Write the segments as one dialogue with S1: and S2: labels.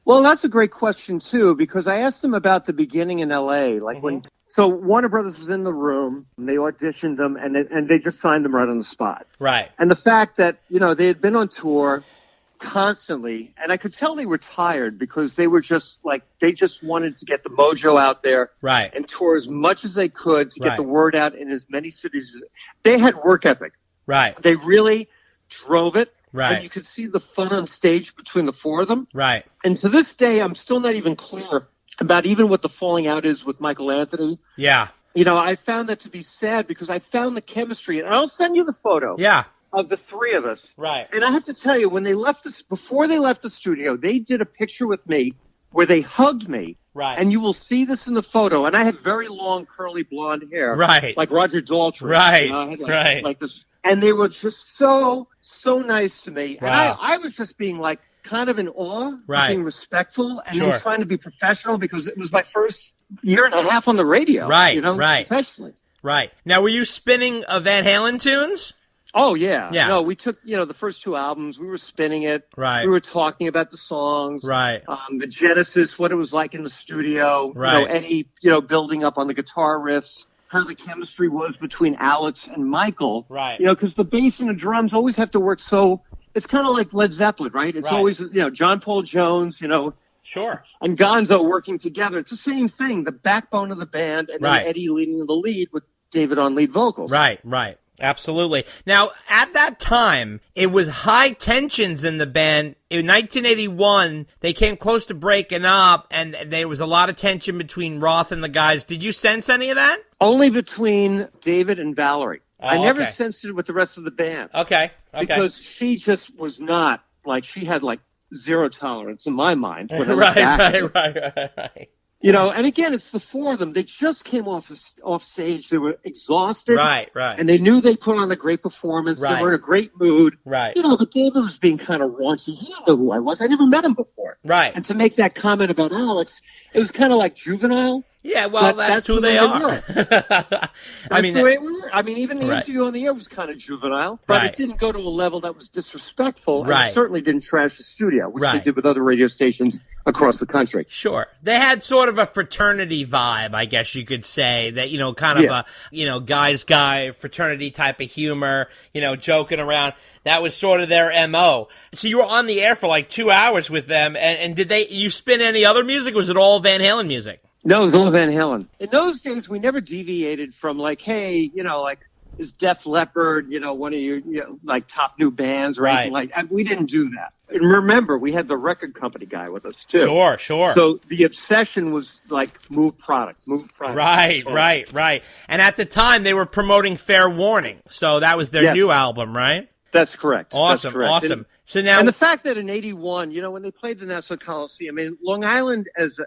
S1: Well, that's a great question, too, because I asked them about the beginning in L.A., like so Warner Brothers was in the room, and they auditioned them, and they just signed them right on the spot.
S2: Right.
S1: And the fact that, they had been on tour constantly, and I could tell they were tired because they were just they just wanted to get the mojo out there and tour as much as they could to get the word out in as many cities. They had work ethic.
S2: Right.
S1: They really drove it.
S2: Right.
S1: And you could see the fun on stage between the four of them.
S2: Right.
S1: And to this day, I'm still not even clear about even what the falling out is with Michael Anthony.
S2: Yeah.
S1: I found that to be sad because I found the chemistry, and I'll send you the photo.
S2: Yeah.
S1: Of the three of us.
S2: Right.
S1: And I have to tell you, when they left before they left the studio, they did a picture with me where they hugged me.
S2: Right.
S1: And you will see this in the photo. And I had very long, curly blonde hair.
S2: Right.
S1: Like Roger Daltrey.
S2: Right.
S1: I had
S2: right.
S1: Like this. And they were just so nice to me.
S2: Wow.
S1: And I was just being kind of in awe, being respectful, and
S2: sure.
S1: then trying to be professional because it was my first year and a half on the radio.
S2: Right.
S1: Professionally.
S2: Right. Now, were you spinning Van Halen tunes?
S1: Oh, yeah.
S2: Yeah.
S1: No, we took, the first two albums, we were spinning it.
S2: Right.
S1: We were talking about the songs.
S2: Right.
S1: The genesis, what it was like in the studio.
S2: Right.
S1: Eddie, building up on the guitar riffs, how the chemistry was between Alex and Michael.
S2: Right.
S1: Because the bass and the drums always have to work so, it's kind of like Led Zeppelin, right? It's always, John Paul Jones,
S2: Sure.
S1: and Gonzo working together. It's the same thing, the backbone of the band, and then Eddie leading the lead with David on lead vocals.
S2: Right. Absolutely. Now, at that time, it was high tensions in the band. In 1981, they came close to breaking up, and there was a lot of tension between Roth and the guys. Did you sense any of that?
S1: Only between David and Valerie.
S2: Oh,
S1: I never sensed it with the rest of the band.
S2: Okay.
S1: Because she just was not, she had zero tolerance in my mind.
S2: Right.
S1: And again, it's the four of them. They just came off stage. They were exhausted.
S2: Right.
S1: And they knew they put on a great performance.
S2: Right.
S1: They were in a great mood.
S2: Right.
S1: But David was being kind of raunchy. He didn't know who I was. I never met him before.
S2: Right.
S1: And to make that comment about Alex, it was kind of like juvenile.
S2: Yeah, well, that's who they are.
S1: I mean, the way we were. I mean, even the interview on the air was kind of juvenile, but it didn't go to a level that was disrespectful. And it certainly didn't trash the studio, which they did with other radio stations across the country.
S2: Sure. They had sort of a fraternity vibe, I guess you could say, that, kind of a, guy's guy, fraternity type of humor, joking around. That was sort of their MO. So you were on the air for 2 hours with them, and did you spin any other music, or was it all Van Halen music?
S1: No, it was all Van Halen. In those days, we never deviated from hey, is Def Leppard, one of your top new bands or anything like that. We didn't do that. And remember, we had the record company guy with us too.
S2: Sure.
S1: So the obsession was move product.
S2: Right. And at the time, they were promoting Fair Warning, so that was their new album, right?
S1: That's correct.
S2: Awesome. So now,
S1: and the fact that in '81, when they played the Nassau Coliseum, Long Island as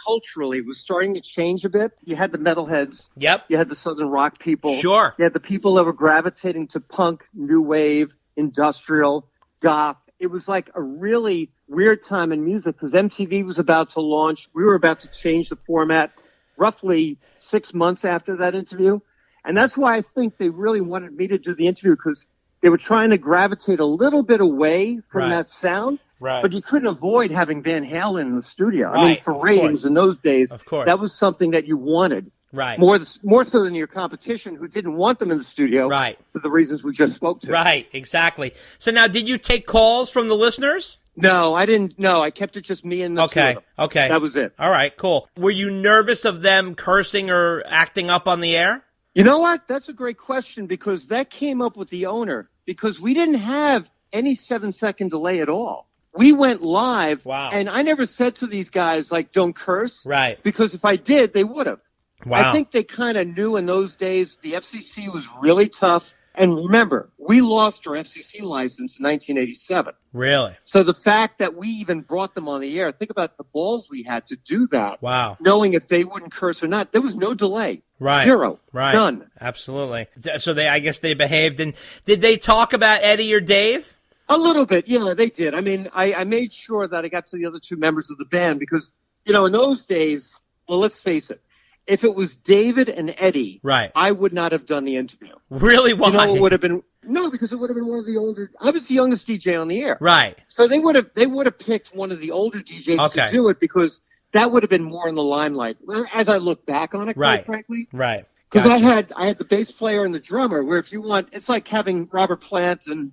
S1: culturally was starting to change a bit. You had the metalheads.
S2: Yep.
S1: You had the Southern rock people.
S2: Sure.
S1: You had the people that were gravitating to punk, new wave, industrial, goth. It was a really weird time in music because MTV was about to launch. We were about to change the format roughly 6 months after that interview. And that's why I think they really wanted me to do the interview because they were trying to gravitate a little bit away from that sound.
S2: Right.
S1: But you couldn't avoid having Van Halen in the studio.
S2: Right.
S1: I mean, for ratings in those days, that was something that you wanted.
S2: Right.
S1: More so than your competition who didn't want them in the studio.
S2: Right.
S1: For the reasons we just spoke to.
S2: Right, exactly. So now, did you take calls from the listeners?
S1: No, I didn't. No, I kept it just me and the two of them.
S2: Okay.
S1: That was it.
S2: All right, cool. Were you nervous of them cursing or acting up on the air?
S1: You know what? That's a great question because that came up with the owner because we didn't have any 7-second delay at all. We went live.
S2: Wow.
S1: And I never said to these guys, don't curse.
S2: Right.
S1: Because if I did, they would have.
S2: Wow.
S1: I think they kind of knew in those days the FCC was really tough. And remember, we lost our FCC license in 1987.
S2: Really?
S1: So the fact that we even brought them on the air, think about the balls we had to do that.
S2: Wow.
S1: Knowing if they wouldn't curse or not. There was no delay.
S2: Right.
S1: Zero.
S2: Right.
S1: None.
S2: Absolutely. So I guess they behaved. And did they talk about Eddie or Dave?
S1: A little bit, yeah, they did. I mean, I made sure that I got to the other two members of the band because, in those days, well, let's face it, if it was David and Eddie,
S2: right,
S1: I would not have done the interview.
S2: Really? Why?
S1: You know, it would have been no, because it would have been one of the older. I was the youngest DJ on the air,
S2: right?
S1: So they would have picked one of the older DJs to do it because that would have been more in the limelight. As I look back on it, quite frankly,
S2: right?
S1: Because I had the bass player and the drummer. Where if you want, it's like having Robert Plant and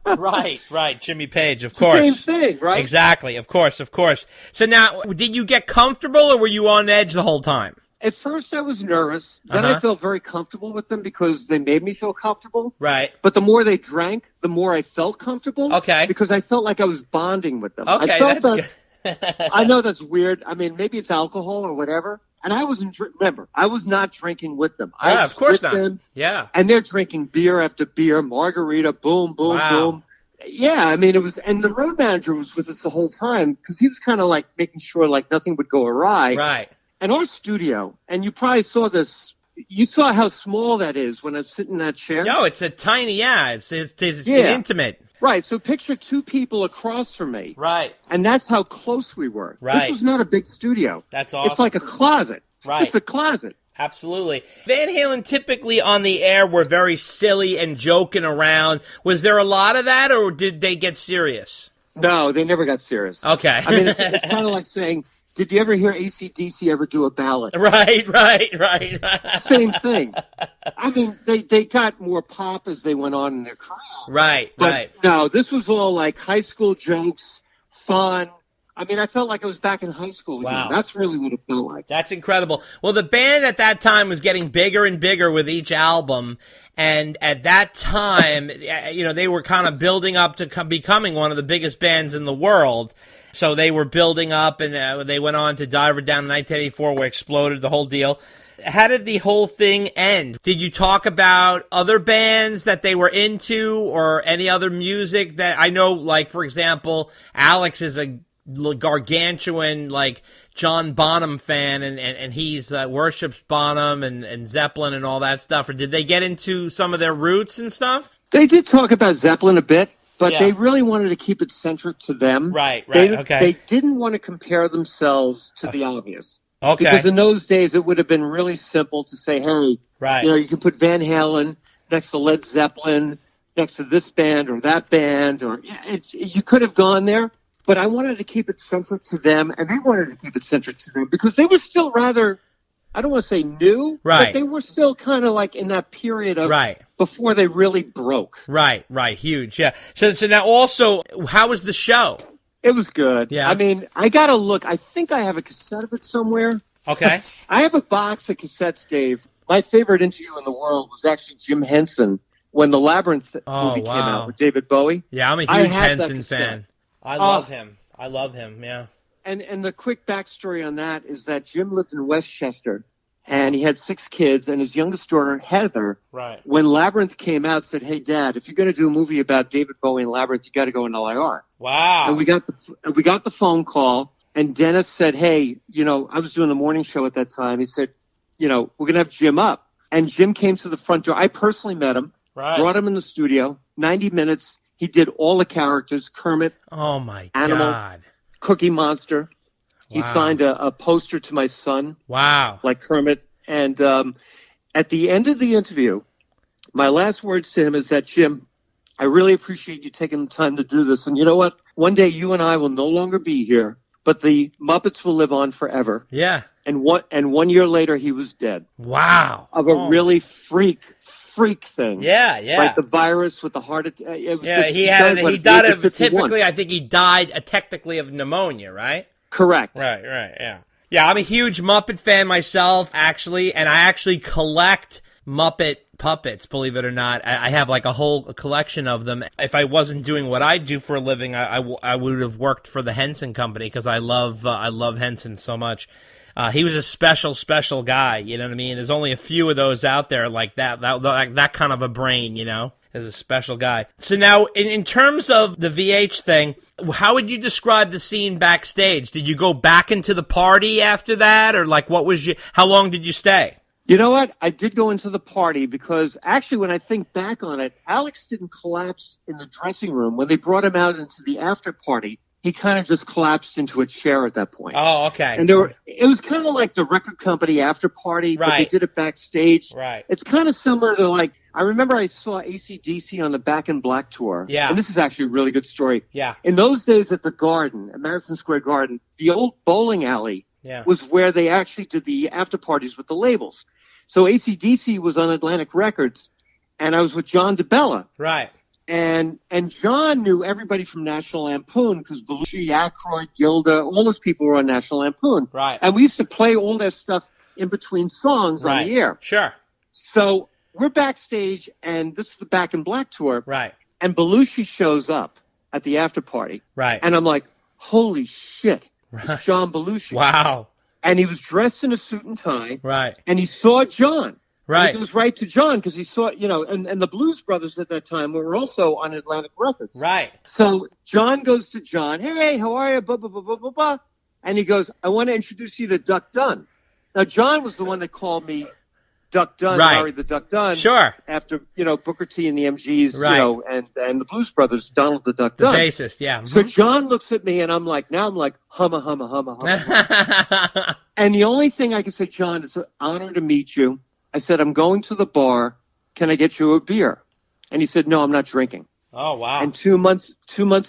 S2: right, Jimmy Page, of course.
S1: Same thing, right?
S2: Exactly, of course. So now, did you get comfortable, or were you on edge the whole time?
S1: At first, I was nervous. Then I felt very comfortable with them because they made me feel comfortable.
S2: Right.
S1: But the more they drank, the more I felt comfortable.
S2: Okay.
S1: Because I felt like I was bonding with them.
S2: Okay,
S1: I felt
S2: that's
S1: good. I know that's weird. I mean, maybe it's alcohol or whatever. And I wasn't, remember, I was not drinking with them. I was
S2: of course
S1: with
S2: not.
S1: them,
S2: yeah.
S1: And they're drinking beer after beer, margarita, boom, boom, boom. Yeah, I mean, it was, and the road manager was with us the whole time because he was kind of like making sure like nothing would go awry.
S2: Right.
S1: And our studio, and you probably saw this, you saw how small that is when I sit in that chair.
S2: No, it's a tiny, it's intimate.
S1: Right, so picture two people across from me.
S2: Right.
S1: And that's how close we were.
S2: Right.
S1: This was not a big studio.
S2: That's awesome.
S1: It's like a closet.
S2: Right.
S1: It's a closet.
S2: Absolutely. Van Halen typically on the air were very silly and joking around. Was there a lot of that, or did they get serious?
S1: No, they never got serious.
S2: Okay.
S1: I mean, it's kind of like saying, did you ever hear AC/DC ever do a ballad?
S2: Right.
S1: Same thing. I mean, they got more pop as they went on in their career.
S2: Right.
S1: No, this was all like high school jokes, fun. I mean, I felt like I was back in high school again.
S2: Wow.
S1: That's really what it felt like.
S2: That's incredible. Well, the band at that time was getting bigger and bigger with each album. And at that time, they were kind of building up to becoming one of the biggest bands in the world. So they were building up, and they went on to Diver Down in 1984, where Exploded, the whole deal. How did the whole thing end? Did you talk about other bands that they were into or any other music that I know, like, for example, Alex is a gargantuan, like, John Bonham fan, and he's worships Bonham and Zeppelin and all that stuff. Or did they get into some of their roots and stuff?
S1: They did talk about Zeppelin a bit. But they really wanted to keep it centric to them.
S2: Right, okay.
S1: They didn't want to compare themselves to the obvious.
S2: Okay.
S1: Because in those days, it would have been really simple to say, hey, you can put Van Halen next to Led Zeppelin, next to this band or that band. Or you could have gone there. But I wanted to keep it centric to them, and they wanted to keep it centric to them because they were still rather, I don't want to say new, but they were still kind of like in that period of before they really broke.
S2: Right, huge, yeah. So now also, how was the show?
S1: It was good.
S2: Yeah.
S1: I mean, I got to look. I think I have a cassette of it somewhere.
S2: Okay.
S1: I have a box of cassettes, Dave. My favorite interview in the world was actually Jim Henson when the Labyrinth movie came out with David Bowie.
S2: Yeah, I'm a huge Henson fan. I love him. Yeah. And the quick backstory on that is that Jim lived in Westchester, and he had 6 kids, and his youngest daughter, Heather, when Labyrinth came out, said, hey, Dad, if you're going to do a movie about David Bowie and Labyrinth, you got to go in LIR. Wow. And we got the phone call, and Dennis said, hey, I was doing the morning show at that time. He said, we're going to have Jim up. And Jim came to the front door. I personally met him, brought him in the studio, 90 minutes. He did all the characters, Kermit, Animal, God. Cookie Monster. He signed a poster to my son. Wow. Like Kermit. And at the end of the interview, my last words to him is that, Jim, I really appreciate you taking the time to do this. And you know what? One day you and I will no longer be here, but the Muppets will live on forever. Yeah. And 1 year later, he was dead. Wow. Of a really freak thing. Yeah. Like the virus with the heart attack. He died typically, I think he died technically of pneumonia, right? Correct. Right, yeah. Yeah, I'm a huge Muppet fan myself, actually, and I actually collect Muppet puppets, believe it or not. I have like a whole collection of them. If I wasn't doing what I do for a living, I would have worked for the Henson Company because I love Henson so much. He was a special guy, you know what I mean? There's only a few of those out there like that kind of a brain, as a special guy. So now, in terms of the VH thing, how would you describe the scene backstage? Did you go back into the party after that, or like how long did you stay? You know what? I did go into the party because actually when I think back on it, Alex didn't collapse in the dressing room. When they brought him out into the after party,
S1: he kind of just collapsed into a chair at that point.
S2: Oh, okay.
S1: And it was kind of like the record company after party, but they did it backstage.
S2: Right.
S1: It's kind of similar to like, I remember I saw AC/DC on the Back in Black tour.
S2: Yeah.
S1: And this is actually a really good story.
S2: Yeah.
S1: In those days at the Garden, at Madison Square Garden, the old bowling alley was where they actually did the after parties with the labels. So AC/DC was on Atlantic Records, and I was with John DeBella.
S2: Right.
S1: And John knew everybody from National Lampoon because Belushi, Aykroyd, Gilda, all those people were on National Lampoon.
S2: Right.
S1: And we used to play all that stuff in between songs on the air.
S2: Sure.
S1: So we're backstage, and this is the Back in Black tour.
S2: Right.
S1: And Belushi shows up at the after party.
S2: Right.
S1: And I'm like, holy shit, it's John Belushi.
S2: Wow.
S1: And he was dressed in a suit and tie.
S2: Right.
S1: And he saw John.
S2: Right.
S1: And he goes right to John because he saw, and the Blues Brothers at that time were also on Atlantic Records.
S2: Right.
S1: So John goes to John, hey, how are you? Blah, blah, blah, blah, blah, blah. And he goes, I want to introduce you to Duck Dunn. Now, John was the one that called me Duck Dunn, Harry the Duck Dunn.
S2: Sure.
S1: After, Booker T and the MGs,
S2: right.
S1: And the Blues Brothers, Donald the Duck Dunn.
S2: The bassist, yeah.
S1: So John looks at me and I'm like, humma, humma, humma, humma. And the only thing I can say, John, it's an honor to meet you. I said, I'm going to the bar. Can I get you a beer? And he said, no, I'm not drinking.
S2: Oh, wow.
S1: And 2 months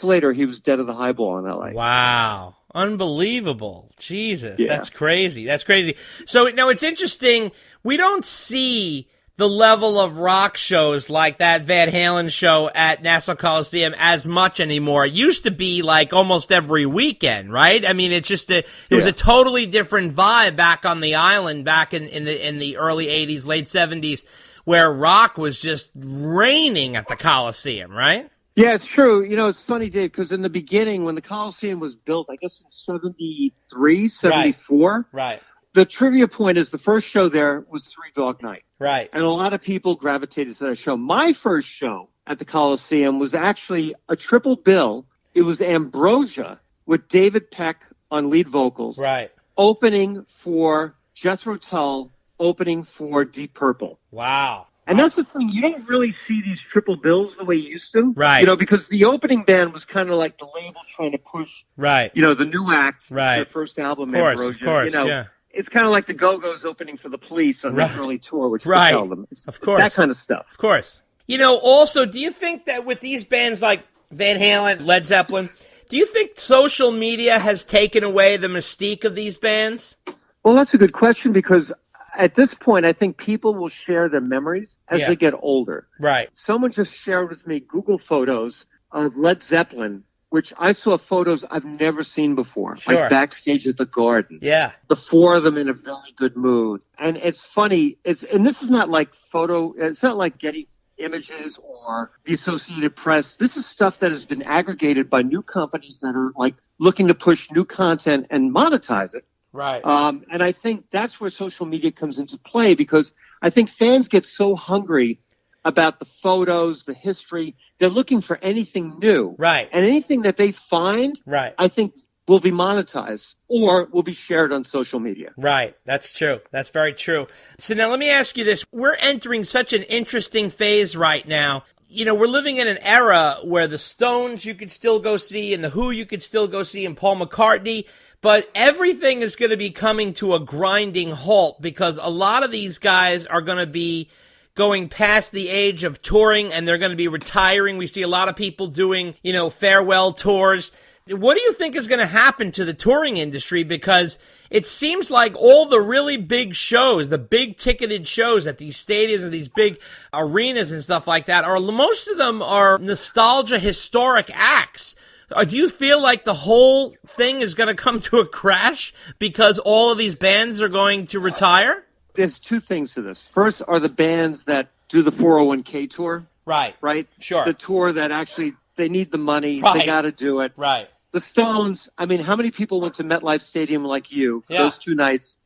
S1: later, he was dead of the highball in L.A.
S2: Wow. Unbelievable. Jesus. Yeah. That's crazy. That's crazy. So, now it's interesting. We don't see the level of rock shows like that Van Halen show at Nassau Coliseum as much anymore. It used to be like almost every weekend, right? I mean, it's just it was a totally different vibe back on the island back in the early 80s, late 70s, where rock was just reigning at the Coliseum, right?
S1: Yeah, it's true. It's funny, Dave, because in the beginning, when the Coliseum was built, I guess in 73, 74,
S2: right.
S1: The trivia point is the first show there was Three Dog Night.
S2: Right.
S1: And a lot of people gravitated to that show. My first show at the Coliseum was actually a triple bill. It was Ambrosia with David Peck on lead vocals.
S2: Right.
S1: Opening for Jethro Tull, opening for Deep Purple.
S2: Wow.
S1: And that's the thing. You don't really see these triple bills the way you used to.
S2: Right.
S1: Because the opening band was kind of like the label trying to push,
S2: right.
S1: The new act,
S2: right.
S1: their first album,
S2: Ambrosia.
S1: Of
S2: course, yeah.
S1: It's kind of like the Go-Go's opening for the Police on their early tour, which
S2: right.
S1: they tell them.
S2: Of course.
S1: That kind of stuff.
S2: Of course. Also, do you think that with these bands like Van Halen, Led Zeppelin, do you think social media has taken away the mystique of these bands?
S1: Well, that's a good question because at this point, I think people will share their memories as they get older.
S2: Right.
S1: Someone just shared with me Google photos of Led Zeppelin, which I saw photos I've never seen before, like backstage at the Garden.
S2: Yeah.
S1: The four of them in a very good mood. And it's funny, and this is not like it's not like Getty Images or the Associated Press. This is stuff that has been aggregated by new companies that are like looking to push new content and monetize it.
S2: Right.
S1: And I think that's where social media comes into play because I think fans get so hungry about the photos, the history. They're looking for anything new.
S2: Right.
S1: And anything that they find, I think, will be monetized or will be shared on social media.
S2: Right. That's true. That's very true. So now let me ask you this. We're entering such an interesting phase right now. We're living in an era where the Stones you could still go see and the Who you could still go see and Paul McCartney, but everything is going to be coming to a grinding halt because a lot of these guys are going to be going past the age of touring and they're going to be retiring. We see a lot of people doing, farewell tours. What do you think is going to happen to the touring industry? Because it seems like all the really big shows, the big ticketed shows at these stadiums and these big arenas and stuff like that, most of them are nostalgia historic acts. Do you feel like the whole thing is going to come to a crash because all of these bands are going to retire?
S1: There's two things to this. First are the bands that do the 401k tour.
S2: Right. Sure.
S1: The tour that actually, they need the money.
S2: Right.
S1: They got to do it.
S2: Right.
S1: The Stones, how many people went to MetLife Stadium like you for those 2 nights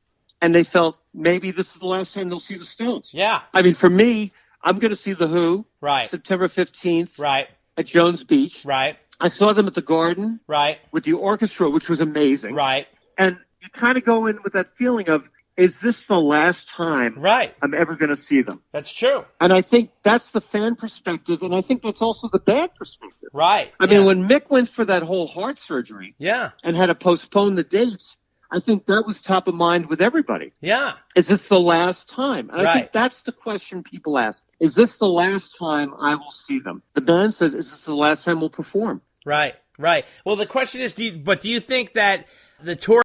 S1: and they felt maybe this is the last time they'll see the Stones?
S2: Yeah.
S1: For me, I'm going to see The Who.
S2: Right.
S1: September 15th.
S2: Right.
S1: At Jones Beach.
S2: Right.
S1: I saw them at the Garden.
S2: Right.
S1: With the orchestra, which was amazing.
S2: Right.
S1: And you kind of go in with that feeling of, is this the last time
S2: Right.
S1: I'm ever going to see them?
S2: That's true.
S1: And I think that's the fan perspective, and I think that's also the band perspective.
S2: Right.
S1: I mean, when Mick went for that whole heart surgery and had to postpone the dates, I think that was top of mind with everybody.
S2: Yeah.
S1: Is this the last time? And I
S2: Right.
S1: think that's the question people ask. Is this the last time I will see them? The band says, is this the last time we'll perform?
S2: Right. Right. Well, the question is, do you think that the tour